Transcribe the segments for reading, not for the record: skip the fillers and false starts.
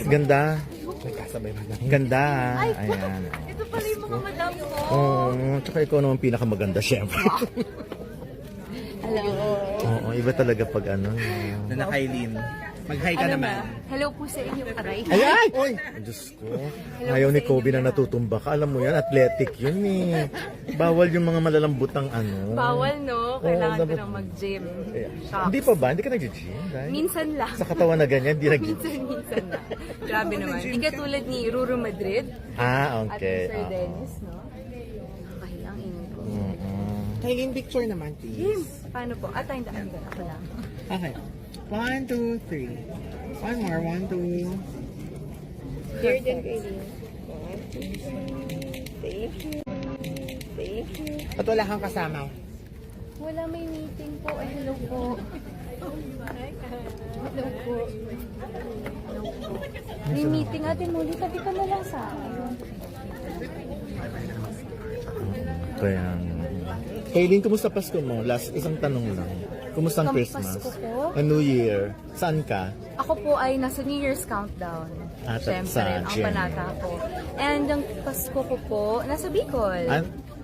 Ganda. Nagkasabay mo lang. Ganda. Ayan. Ito pala yung mga madam ko. Oo, tsaka ikaw naman pinakamaganda, syempre. Hello. Oo, iba talaga pag ano. Nanakailin. Mag-hi ka Ano naman. na? Hello po sa inyo, aray. Ay! Oy! Diyos ko. Ayaw ni Kobe na natutumba ka. Alam mo yan, athletic yun eh. Bawal yung mga malalambutang ano. Bawal, no? Kailangan ko dapat- nang mag-gym. Hindi pa ba? Hindi ka nag-gym? Dahil Minsan lang. sa katawan na ganyan, hindi nag-gym. Minsan lang. Grabe naman. Hindi katulad ni Ruru Madrid Ah, at okay. ni Sir Dennis, no? Nakakahilangin ko. Kailin picture naman, Game! please. Paano po? Tayo daan ba? Ako lang. Okay. 1, 2, 3. One more. 1, 2. Here din kayo. Thank you. Thank you. At wala kang kasama. Wala, may meeting po. Ay, hello po. Hello po. Hello po. May meeting natin muli. Sabi ka na lang sa akin. Kaya, Kaylin, kumusta Pasko mo? Last, isang tanong lang. Kumusta ang Pasko Christmas? po? And New Year? Saan ka? Ako po ay nasa New Year's countdown. Ah, Siyempre, sa ang gym. panata ko. And ang Pasko ko po, nasa Bicol.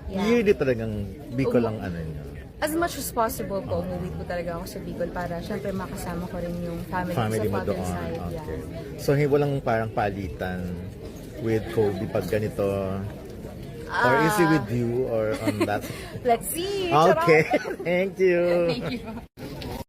Yeah. Yearly talagang Bicol ang ano nyo. As much as possible po, umuwi po talaga ako sa Bicol para syempre makasama ko rin yung family Family sa mo father doon. side. Okay. Yeah. So, walang parang palitan with Kobe pag ganito? Or is he with you or on that? Let's see! Okay. Thank you. Thank you.